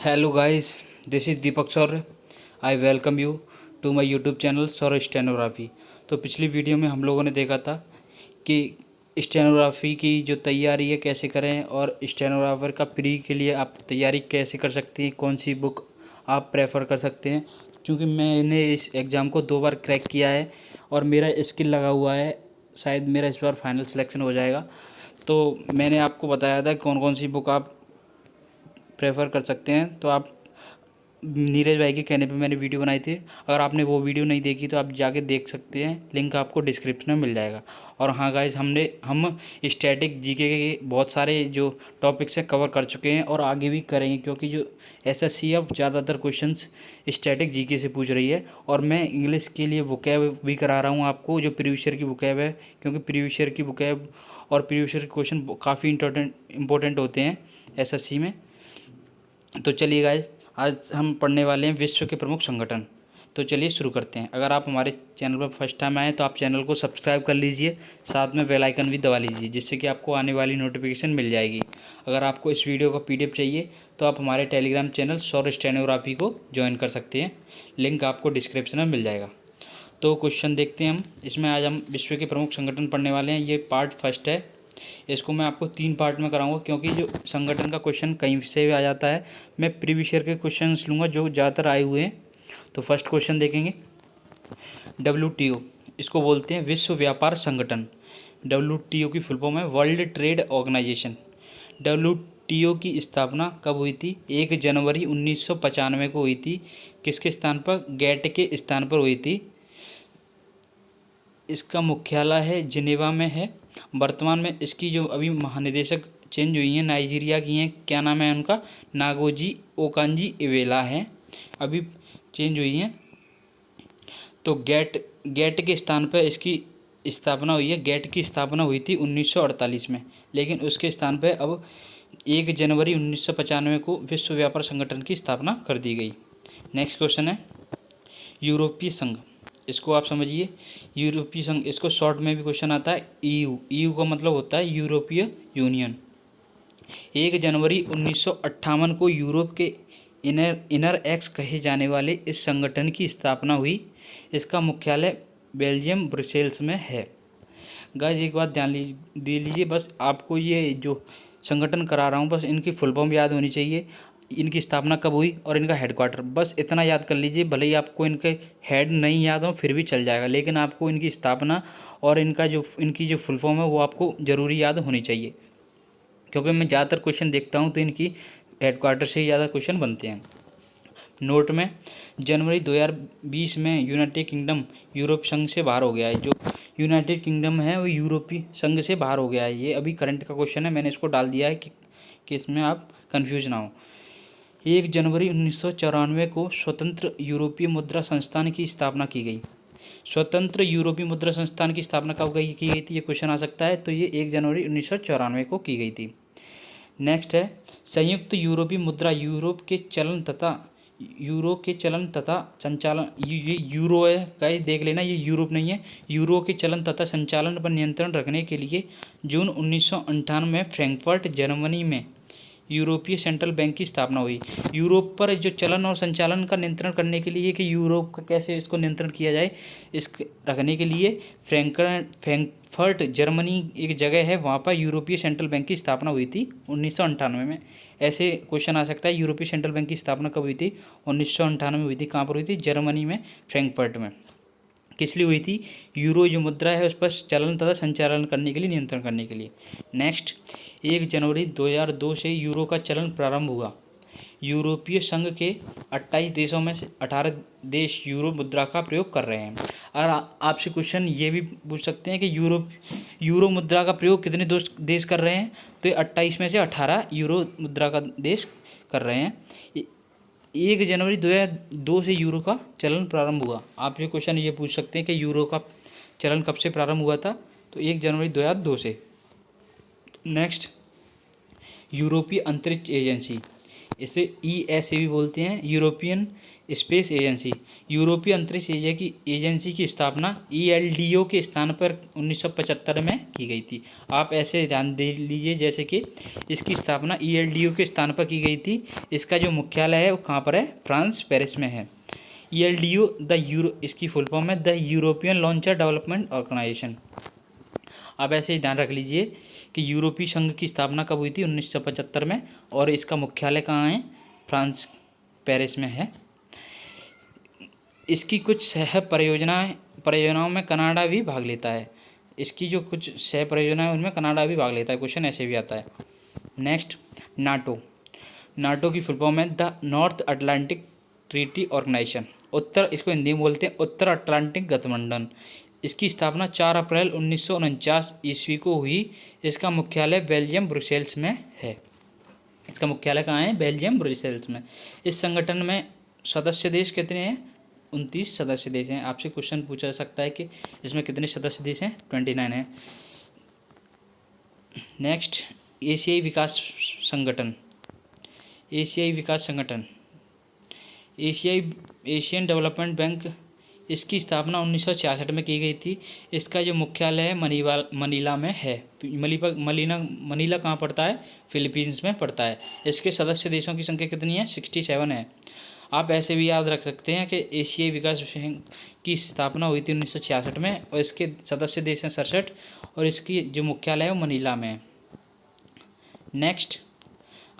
Hello guys, this is Deepak Saurya. I welcome you to my YouTube channel Saurya stenography. तो पिछली video में हम लोगों ने देखा था कि स्टेनोग्राफी की जो तैयारी है कैसे करें और स्टेनोग्राफर का प्री के लिए आप तैयारी कैसे कर सकते हैं, कौन सी बुक आप प्रेफर कर सकते हैं। क्योंकि मैंने इस एग्ज़ाम को 2 बार क्रैक किया है और मेरा स्किल लगा हुआ है, शायद मेरा इस बार फाइनल सिलेक्शन हो जाएगा। तो मैंने आपको बताया था कौन कौन सी बुक आप प्रेफर कर सकते हैं। तो आप नीरज भाई के कहने पे मैंने वीडियो बनाई थी। अगर आपने वो वीडियो नहीं देखी तो आप जाके देख सकते हैं, लिंक आपको डिस्क्रिप्शन में मिल जाएगा। और हाँ गाइस, हम स्टैटिक जीके के बहुत सारे जो टॉपिक्स हैं कवर कर चुके हैं और आगे भी करेंगे, क्योंकि जो एसएससी अब ज़्यादातर क्वेश्चंस स्टैटिक जीके से पूछ रही है। और मैं इंग्लिश के लिए वोकैब भी करा रहा हूँ आपको, जो प्रीवियस ईयर की वोकैब है, क्योंकि प्रीवियस ईयर की वोकैब और प्रीवियस ईयर के क्वेश्चन काफ़ी इंपॉर्टेंट होते हैं एसएससी में। तो चलिए गाइस, आज हम पढ़ने वाले हैं विश्व के प्रमुख संगठन। तो चलिए शुरू करते हैं। अगर आप हमारे चैनल पर फर्स्ट टाइम आए तो आप चैनल को सब्सक्राइब कर लीजिए, साथ में बेल आइकन भी दबा लीजिए, जिससे कि आपको आने वाली नोटिफिकेशन मिल जाएगी। अगर आपको इस वीडियो का पीडीएफ चाहिए तो आप हमारे टेलीग्राम चैनल सौर्य स्टेनोग्राफी को ज्वाइन कर सकते हैं, लिंक आपको डिस्क्रिप्शन में मिल जाएगा। तो क्वेश्चन देखते हैं हम। इसमें आज हम विश्व के प्रमुख संगठन पढ़ने वाले हैं। ये पार्ट फर्स्ट है। इसको मैं आपको 3 पार्ट में कराऊंगा, क्योंकि जो संगठन का क्वेश्चन कहीं से भी आ जाता है। मैं प्रीवियस ईयर के क्वेश्चंस लूँगा जो ज़्यादातर आए हुए हैं। तो फर्स्ट क्वेश्चन देखेंगे। डब्ल्यूटीओ, इसको बोलते हैं विश्व व्यापार संगठन। डब्ल्यूटीओ की फुल फॉर्म है वर्ल्ड ट्रेड ऑर्गेनाइजेशन। डब्ल्यूटीओ की स्थापना कब हुई थी? 1 जनवरी 1995 को हुई थी। किसके स्थान पर? गेट के स्थान पर हुई थी। इसका मुख्यालय है जिनेवा में है। वर्तमान में इसकी जो अभी महानिदेशक चेंज हुई हैं, नाइजीरिया की हैं। क्या नाम है उनका? नागोजी ओकांजी इवेला है, अभी चेंज हुई हैं। तो गेट के स्थान पर इसकी स्थापना हुई है। गेट की स्थापना हुई थी 1948 में, लेकिन उसके स्थान पर अब 1 जनवरी 1995 को विश्व व्यापार संगठन की स्थापना कर दी गई। नेक्स्ट क्वेश्चन है यूरोपीय संघ। इसको आप समझिए, यूरोपीय संघ, इसको शॉर्ट में भी क्वेश्चन आता है ईयू। ईयू का मतलब होता है यूरोपीय यूनियन। 1 जनवरी 1958 को यूरोप के इनर एक्स कहे जाने वाले इस संगठन की स्थापना हुई। इसका मुख्यालय बेल्जियम ब्रुसेल्स में है। गाइस एक बात ध्यान दे लीजिए, बस आपको ये जो संगठन करा रहा हूँ बस इनकी फुल फॉर्म याद होनी चाहिए, इनकी स्थापना कब हुई और इनका हेडक्वार्टर, बस इतना याद कर लीजिए। भले ही आपको इनके हेड नहीं याद हो फिर भी चल जाएगा, लेकिन आपको इनकी स्थापना और इनकी जो फुल फॉर्म है वो आपको ज़रूरी याद होनी चाहिए। क्योंकि मैं ज़्यादातर क्वेश्चन देखता हूँ तो इनकी हेडक्वार्टर से ही ज़्यादा क्वेश्चन बनते हैं। नोट में, जनवरी 2020 में यूनाइटेड किंगडम यूरोप संघ से बाहर हो गया है। जो यूनाइटेड किंगडम है वो यूरोपीय संघ से बाहर हो गया है। ये अभी करंट का क्वेश्चन है, मैंने इसको डाल दिया है कि इसमें आप कंफ्यूज ना हो। 1 जनवरी 1994 को स्वतंत्र यूरोपीय मुद्रा संस्थान की स्थापना की गई। स्वतंत्र यूरोपीय मुद्रा संस्थान की स्थापना कब की गई थी? ये क्वेश्चन आ सकता है। तो ये 1 जनवरी 1994 को की गई थी। नेक्स्ट है संयुक्त यूरोपीय मुद्रा। यूरो के चलन तथा संचालन, ये यूरो है गाइस, देख लेना, ये यूरोप नहीं है। यूरो के चलन तथा संचालन पर नियंत्रण रखने के लिए जून 1998 में फ्रैंकफर्ट जर्मनी में यूरोपीय सेंट्रल बैंक की स्थापना हुई। यूरोप पर जो चलन और संचालन का नियंत्रण करने के लिए कि यूरोप का कैसे इसको नियंत्रण किया जाए, इस रखने के लिए फ्रैंकफर्ट जर्मनी एक जगह है, वहाँ पर यूरोपीय सेंट्रल बैंक की स्थापना हुई थी 1998 में। ऐसे क्वेश्चन आ सकता है, यूरोपीय सेंट्रल बैंक की स्थापना कब हुई थी? 1998 में हुई थी। कहाँ पर हुई थी? जर्मनी में, फ्रैंकफर्ट में। किस लिए हुई थी? यूरो जो मुद्रा है उस पर चलन तथा संचालन करने के लिए, नियंत्रण करने के लिए। नेक्स्ट, 1 जनवरी 2002 से यूरो का चलन प्रारंभ हुआ। यूरोपीय संघ के 28 देशों में से 18 देश यूरो मुद्रा का प्रयोग कर रहे हैं। और आपसे क्वेश्चन ये भी पूछ सकते हैं कि यूरो मुद्रा का प्रयोग कितने देश कर रहे हैं? तो 28 में से 18 यूरो मुद्रा का देश कर रहे हैं। 1 जनवरी 2002 से यूरो का चलन प्रारंभ हुआ। आप ये क्वेश्चन ये पूछ सकते हैं कि यूरो का चलन कब से प्रारंभ हुआ था? तो 1 जनवरी 2002 से। नेक्स्ट, यूरोपीय अंतरिक्ष एजेंसी। इसे ESA भी बोलते हैं, यूरोपियन स्पेस एजेंसी। यूरोपीय अंतरिक्ष एजेंसी की स्थापना ELDO के स्थान पर 1975 में की गई थी। आप ऐसे ध्यान दे लीजिए जैसे कि इसकी स्थापना ELDO के स्थान पर की गई थी। इसका जो मुख्यालय है वो कहाँ पर है? फ्रांस, पेरिस में है। ELDO इसकी फुल फॉर्म है the European Launcher Development Organisation. आप ऐसे ही ध्यान रख लीजिए कि यूरोपीय संघ की स्थापना कब हुई थी? 1975 में, और इसका मुख्यालय कहाँ है? फ्रांस, पेरिस में है। इसकी कुछ सह परियोजनाओं में कनाडा भी भाग लेता है। इसकी जो कुछ सह परियोजनाएं उनमें कनाडा भी भाग लेता है। क्वेश्चन ऐसे भी आता है। Next, NATO. नाटो की फुल फॉर्म है the North Atlantic Treaty Organisation. इसको हिंदी में बोलते हैं उत्तर अटलांटिक गठबंधन। इसकी स्थापना 4 अप्रैल 1949 ईस्वी को हुई। इसका मुख्यालय बेल्जियम, ब्रुसेल्स में है। इसका मुख्यालय कहाँ है? बेल्जियम, ब्रुसेल्स में। इस संगठन में सदस्य देश कितने हैं? 29 सदस्य देश हैं। आपसे क्वेश्चन पूछा जा सकता है कि इसमें कितने सदस्य देश हैं? 29 हैं। नेक्स्ट, एशियाई विकास संगठन। एशियाई विकास संगठन, एशियन डेवलपमेंट बैंक। इसकी स्थापना 1966 में की गई थी। इसका जो मुख्यालय है मनीला में है। मनीला कहाँ पड़ता है? फिलीपींस में पड़ता है। इसके सदस्य देशों की संख्या कितनी है? 67 है। आप ऐसे भी याद रख सकते हैं कि एशियाई विकास बैंक की स्थापना हुई थी 1966 में, और इसके सदस्य देश हैं 67, और इसकी जो मुख्यालय है वो मनीला में है। नेक्स्ट,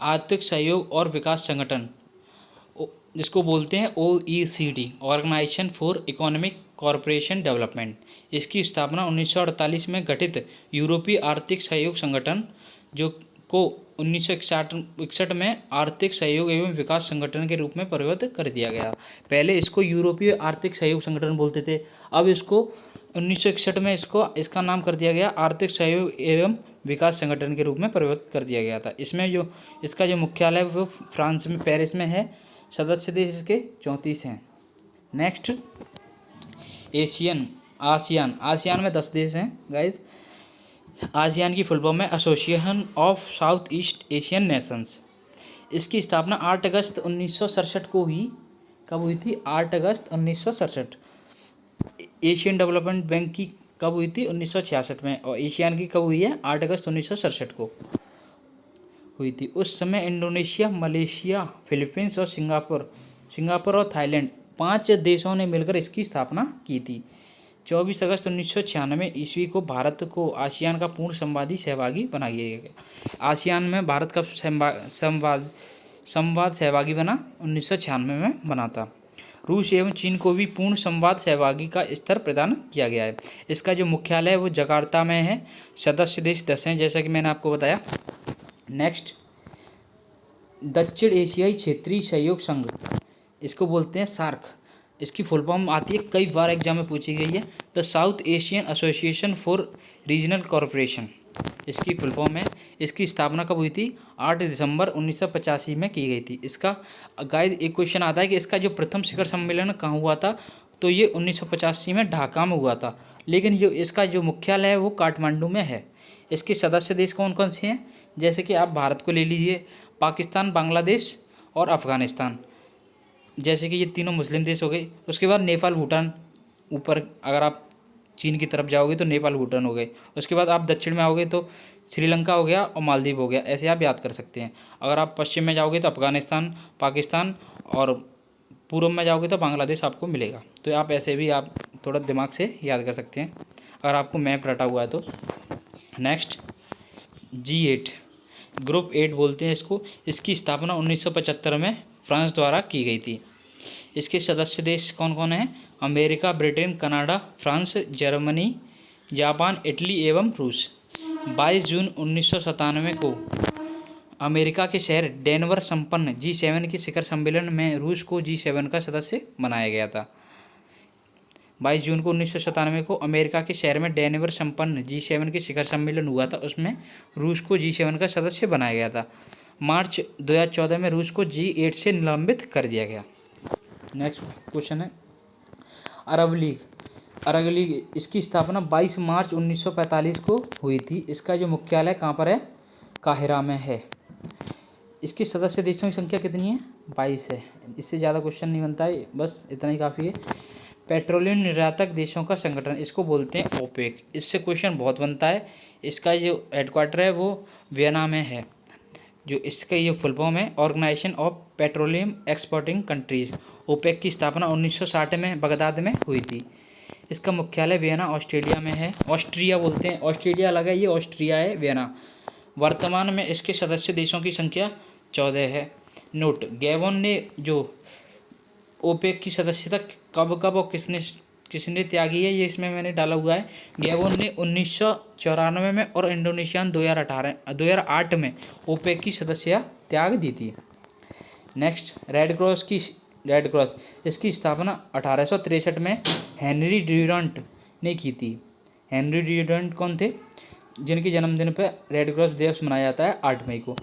आर्थिक सहयोग और विकास संगठन, जिसको बोलते हैं OECD, Organisation for Economic Corporation Development. इसकी स्थापना 1948 में गठित यूरोपीय आर्थिक सहयोग संगठन, जो को 1961 में आर्थिक सहयोग एवं विकास संगठन के रूप में परिवर्तित कर दिया गया। पहले इसको यूरोपीय आर्थिक सहयोग संगठन बोलते थे, अब इसको 1961 में इसका नाम कर दिया गया आर्थिक सहयोग एवं विकास संगठन के रूप में परिवर्तित कर दिया गया था। इसमें जो इसका जो मुख्यालय है वो फ्रांस में, पेरिस में है। सदस्य देश इसके 34 हैं। नेक्स्ट, आसियान में 10 देश हैं गाइज। आसियान की फुल फॉर्म है association of south east Asian Nations. इसकी स्थापना 8 अगस्त 1967 को हुई। कब हुई थी? 8 अगस्त 1967। एशियन डेवलपमेंट बैंक की कब हुई थी? 1966 में। और एशियान की कब हुई है? 8 अगस्त 1967 को हुई थी। उस समय इंडोनेशिया, मलेशिया, फिलीपींस और सिंगापुर और थाईलैंड 5 देशों ने मिलकर इसकी स्थापना की थी। 24 अगस्त 1996 ईस्वी को भारत को आसियान का पूर्ण संवादी सहभागी बना दिया गया। आसियान में भारत का संवाद सहभागी बना 1996 में बना था। रूस एवं चीन को भी पूर्ण संवाद सहभागी का स्तर प्रदान किया गया है। इसका जो मुख्यालय है वो जकार्ता में है। सदस्य देश 10 हैं, जैसा कि मैंने आपको बताया। नेक्स्ट, दक्षिण एशियाई क्षेत्रीय सहयोग संघ, इसको बोलते हैं सार्क। इसकी फुल फॉर्म आती है, कई बार एग्जाम में पूछी गई है, the south Asian association for regional corporation. इसकी फुल फॉर्म है। इसकी स्थापना कब हुई थी? 8 दिसंबर 1985 में की गई थी। इसका गाइस एक क्वेश्चन आता है कि इसका जो प्रथम शिखर सम्मेलन कहाँ हुआ था? तो ये 1985 में ढाका में हुआ था, लेकिन इसका जो मुख्यालय है वो काठमांडू में है। इसके सदस्य देश कौन कौन से हैं? जैसे कि आप भारत को ले लीजिए, पाकिस्तान, बांग्लादेश और अफ़गानिस्तान, जैसे कि ये तीनों मुस्लिम देश हो गए। उसके बाद नेपाल, भूटान, ऊपर अगर आप चीन की तरफ जाओगे तो नेपाल, भूटान हो गए। उसके बाद आप दक्षिण में आओगे तो श्रीलंका हो गया और मालदीव हो गया। ऐसे आप याद कर सकते हैं। अगर आप पश्चिम में जाओगे तो अफ़गानिस्तान, पाकिस्तान, और पूर्व में जाओगे तो बांग्लादेश आपको मिलेगा। तो आप ऐसे भी आप थोड़ा दिमाग से याद कर सकते हैं अगर आपको मैप रटा हुआ है तो। नेक्स्ट, G8, ग्रुप 8 बोलते हैं इसको। इसकी स्थापना 1975 में फ्रांस द्वारा की गई थी। इसके सदस्य देश कौन कौन हैं? America, Britain, Canada, France, Germany, Japan, Italy एवं रूस। 22 जून 1997 को अमेरिका के शहर डेनवर संपन्न G7 के शिखर सम्मेलन में रूस को G7 का सदस्य बनाया गया था। 22 जून को 1997 को अमेरिका के शहर में डेनवर संपन्न G7 के शिखर सम्मेलन हुआ था, उसमें रूस को G7 का सदस्य बनाया गया था। मार्च 2014 में रूस को G8 से निलंबित कर दिया गया। नेक्स्ट क्वेश्चन है अरब लीग। इसकी स्थापना 22 मार्च 1945 को हुई थी। इसका जो मुख्यालय कहाँ पर है? काहिरा में है। इसकी सदस्य देशों की संख्या कितनी है? 22 है। इससे ज़्यादा क्वेश्चन नहीं बनता है, बस इतना ही काफ़ी है। पेट्रोलियम निर्यातक देशों का संगठन, इसको बोलते हैं ओपेक। इससे क्वेश्चन बहुत बनता है। इसका जो हेडक्वार्टर है वो वियना में है। जो इसका ये फुल फॉर्म है Organisation of Petroleum Exporting Countries. OPEC की स्थापना 1960 में बगदाद में हुई थी। इसका मुख्यालय वियना ऑस्ट्रेलिया में है। ऑस्ट्रिया बोलते हैं, ऑस्ट्रेलिया अलग है, ये ऑस्ट्रिया है वियना। वर्तमान में इसके सदस्य देशों की संख्या 14 है। नोट, गैबोन ने जो ओपेक की सदस्यता कब कब और किसने किसने त्यागी है, ये इसमें मैंने डाला हुआ है। गैबोन ने 1994 में और इंडोनेशिया ने 2008 में ओपेक की सदस्यता त्याग दी थी। नेक्स्ट, रेड क्रॉस इसकी स्थापना 1863 में हेनरी ड्यूरंट ने की थी। हेनरी ड्यूरंट कौन थे? जिनके जन्मदिन पर रेड क्रॉस दिवस मनाया जाता है 8 मई को।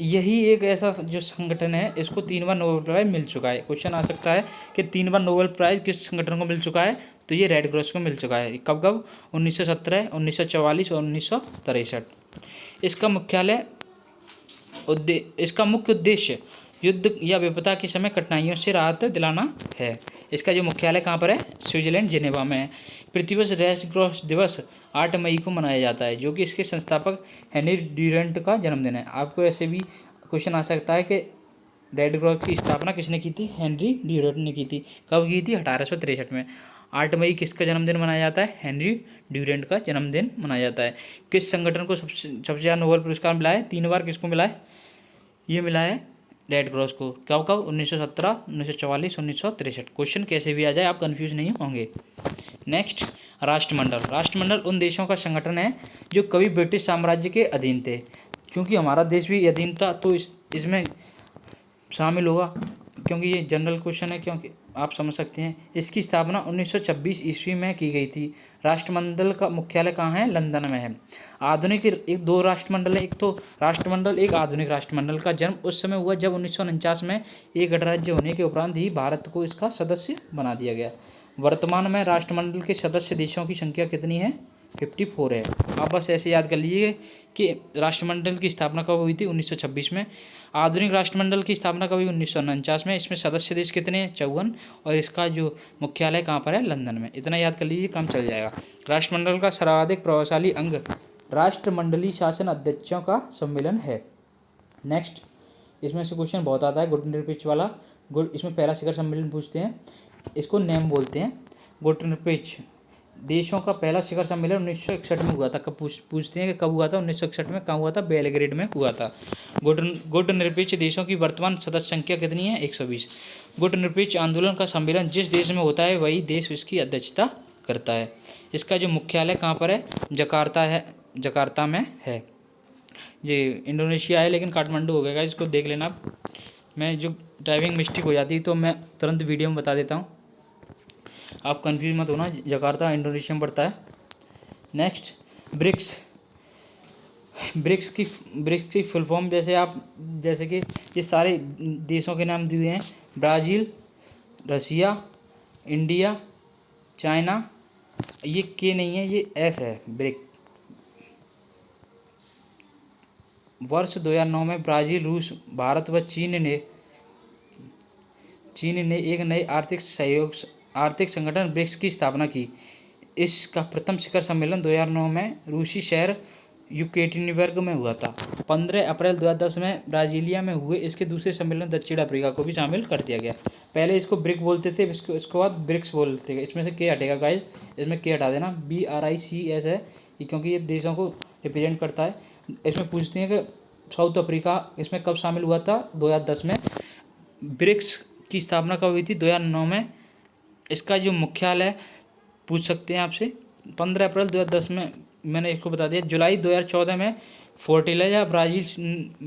यही एक ऐसा जो संगठन है, इसको 3 बार नोबेल प्राइज मिल चुका है। क्वेश्चन आ सकता है कि 3 बार नोबेल प्राइज किस संगठन को मिल चुका है, तो ये रेड क्रॉस को मिल चुका है। कब कब? 1917, 1944 और 1963। इसका मुख्य उद्देश्य युद्ध या विपदा के समय कठिनाइयों से राहत दिलाना है। इसका जो मुख्यालय कहाँ पर है? स्विट्जरलैंड जिनेवा में है। प्रतिवर्ष रेड क्रॉस दिवस 8 मई को मनाया जाता है, जो कि इसके संस्थापक हेनरी ड्यूरंट का जन्मदिन है। आपको ऐसे भी क्वेश्चन आ सकता है कि रेड क्रॉस की स्थापना किसने की थी? हेनरी ड्यूरंट ने की थी। कब की थी? 1863 में। 8 मई किसका जन्मदिन मनाया जाता है? हेनरी ड्यूरंट का जन्मदिन मनाया जाता है। किस संगठन को सबसे ज़्यादा नोबेल पुरस्कार मिला है? 3 बार। किसको मिला है? ये मिला है रेड क्रॉस को। कब कब? 1917, 1944, 1963। क्वेश्चन कैसे भी आ जाए आप कंफ्यूज नहीं होंगे। नेक्स्ट, राष्ट्रमंडल उन देशों का संगठन है जो कभी ब्रिटिश साम्राज्य के अधीन थे। क्योंकि हमारा देश भी अधीन था तो इसमें शामिल होगा, क्योंकि ये जनरल क्वेश्चन है, क्योंकि आप समझ सकते हैं। इसकी स्थापना 1926 ईस्वी में की गई थी। राष्ट्रमंडल का मुख्यालय कहाँ है? लंदन में है। आधुनिक एक 2 राष्ट्रमंडल है, एक तो राष्ट्रमंडल, एक आधुनिक राष्ट्रमंडल का जन्म उस समय हुआ जब 1949 में एक गणराज्य होने के उपरांत ही भारत को इसका सदस्य बना दिया गया। वर्तमान में राष्ट्रमंडल के सदस्य देशों की संख्या कितनी है? 54 है। आप बस ऐसे याद कर लीजिए कि राष्ट्रमंडल की स्थापना कब हुई थी? 1926 में। आधुनिक राष्ट्रमंडल की स्थापना कब हुई? 1949 में। इसमें सदस्य देश कितने हैं? 54। और इसका जो मुख्यालय कहाँ पर है? लंदन में। इतना याद कर लीजिए, काम चल जाएगा। राष्ट्रमंडल का सर्वाधिक प्रभावशाली अंग राष्ट्रमंडलीय शासन अध्यक्षों का सम्मेलन है। नेक्स्ट, इसमें से क्वेश्चन बहुत आता है गुटनिरपेक्ष वाला। इसमें पहला शिखर सम्मेलन पूछते हैं, इसको नेम बोलते हैं। गुटनिरपेक्ष देशों का पहला शिखर सम्मेलन 1961 में हुआ था। कब पूछते हैं कि कब हुआ था? 1961 में। कहाँ हुआ था? बेलग्रेड में हुआ था। गुटनिरपेक्ष देशों की वर्तमान सदस्य संख्या कितनी है? 120। गुटनिरपेक्ष आंदोलन का सम्मेलन जिस देश में होता है वही देश इसकी अध्यक्षता करता है। इसका जो मुख्यालय कहाँ पर है? जकार्ता में है। ये इंडोनेशिया है लेकिन काठमांडू हो गया, इसको देख लेना आप। मैं जो टाइपिंग मिस्टेक हो जाती है तो मैं तुरंत वीडियो में बता देता हूँ, आप कंफ्यूज मत होना। जकार्ता इंडोनेशिया में पड़ता है। नेक्स्ट, ब्रिक्स की फुल फॉर्म जैसे कि ये सारे देशों के नाम दिए हैं। ब्राज़ील, रसिया, इंडिया, चाइना। ये के नहीं है, ये एस है, ब्रिक। वर्ष 2009 में ब्राज़ील, रूस, भारत व चीन ने एक नए आर्थिक संगठन ब्रिक्स की स्थापना की। इसका प्रथम शिखर सम्मेलन 2009 में रूसी शहर यूकेटेरिनबर्ग में हुआ था। 15 अप्रैल 2010 में ब्राजीलिया में हुए इसके दूसरे सम्मेलन दक्षिण अफ्रीका को भी शामिल कर दिया गया। पहले इसको ब्रिक बोलते थे, इसके बाद ब्रिक्स बोलते थे। इसमें से के हटेगा गाइस, इसमें के हटा देना। BRICS है क्योंकि ये देशों को रिप्रेजेंट करता है। इसमें पूछते हैं कि साउथ अफ्रीका इसमें कब शामिल हुआ था? 2010 में। ब्रिक्स की स्थापना कब हुई थी? 2009 में। इसका जो मुख्यालय पूछ सकते हैं आपसे, 15 अप्रैल 2010 में मैंने इसको बता दिया। जुलाई 2014 में फोर्टिलाजा ब्राज़ील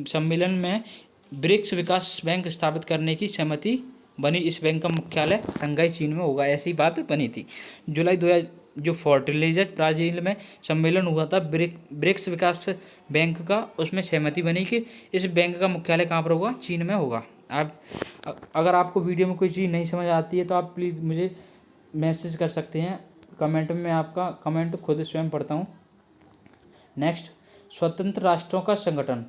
सम्मेलन में ब्रिक्स विकास बैंक स्थापित करने की सहमति बनी। इस बैंक का मुख्यालय शंघाई चीन में होगा, ऐसी बात बनी थी। जुलाई 2000 जो फोर्टिलाजा ब्राज़ील में सम्मेलन हुआ था ब्रिक्स विकास बैंक का, उसमें सहमति बनी कि इस बैंक का मुख्यालय कहाँ पर होगा? चीन में होगा। अगर आपको वीडियो में कोई चीज़ नहीं समझ आती है तो आप प्लीज़ मुझे मैसेज कर सकते हैं कमेंट में। मैं आपका कमेंट खुद स्वयं पढ़ता हूँ। नेक्स्ट, स्वतंत्र राष्ट्रों का संगठन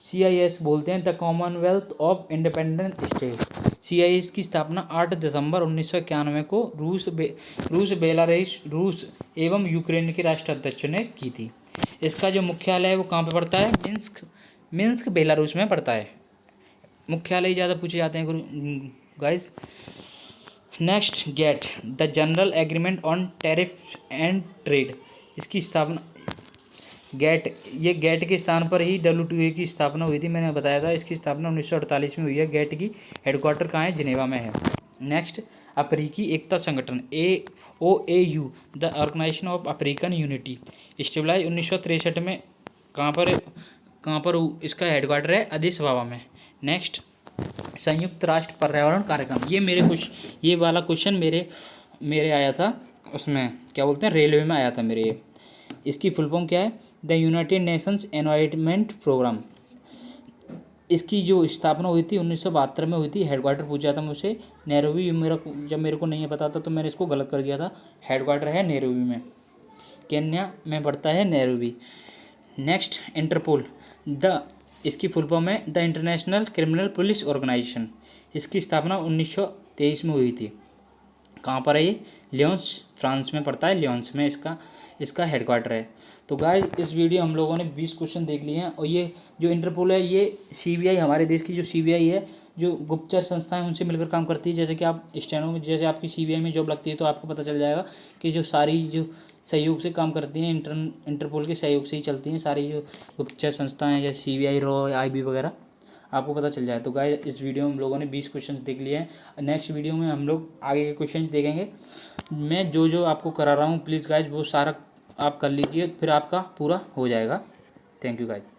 CIS बोलते हैं the Commonwealth of independent state. CIS की स्थापना 8 दिसंबर 1991 को रूस एवं यूक्रेन के राष्ट्राध्यक्ष ने की थी। इसका जो मुख्यालय है वो कहाँ पे पड़ता है? मिन्स्क बेलारूस में पड़ता है। मुख्यालय ज़्यादा पूछे जाते हैं guys. Next, get the general agreement on tariff and trade. इसकी स्थापना गेट के स्थान पर ही WTO की स्थापना हुई थी। मैंने बताया था इसकी स्थापना 1948 में हुई है। गेट की हेडक्वार्टर कहाँ है? जिनेवा में है। नेक्स्ट, अफ्रीकी एकता संगठन OAU the Organisation of African Unity, stabilise 1963 में। कहाँ पर इसका हेडक्वार्टर है? अदिस अबाबा में। नेक्स्ट, संयुक्त राष्ट्र पर्यावरण कार्यक्रम। ये वाला क्वेश्चन मेरे आया था, उसमें क्या बोलते हैं, रेलवे में आया था मेरे। इसकी फुल फॉर्म क्या है? The United Nations Environment Programme. इसकी जो स्थापना हुई थी 1972 में हुई थी। हेडक्वार्टर पूछा था मुझसे नैरोबी। जब मेरे को नहीं पता था तो मैंने इसको गलत कर दिया था। हेडक्वार्टर है नैरोबी में, केन्या में पड़ता है नैरोबी। नेक्स्ट, इंटरपोल इसकी फुल फॉर्म है the International Criminal Police Organisation. इसकी स्थापना 1923 में हुई थी। कहाँ पर है ये? लियोन्स, फ्रांस में पड़ता है। लियोन्स में इसका हेडक्वार्टर है। तो गाइस, इस वीडियो हम लोगों ने 20 क्वेश्चन देख लिए हैं। और ये जो इंटरपोल है ये CBI, हमारे देश की जो CBI है, जो गुप्तचर संस्थाएं उनसे मिलकर काम करती है। जैसे कि आप स्टेनो में, जैसे आपकी CBI में जॉब लगती है तो आपको पता चल जाएगा कि जो सारी जो सहयोग से काम करती हैं, इंटरपोल के सहयोग से ही चलती हैं सारी जो गुप्तचर संस्थाएं हैं, जैसे CBI, रॉ, IB वगैरह, आपको पता चल जाए। तो गाइस, इस वीडियो में हम लोगों ने 20 क्वेश्चंस देख लिए हैं। नेक्स्ट वीडियो में हम लोग आगे के क्वेश्चंस देखेंगे। मैं जो आपको करा रहा हूँ, प्लीज़ गाइस वो सारा आप कर लीजिए, फिर आपका पूरा हो जाएगा। Thank you guys.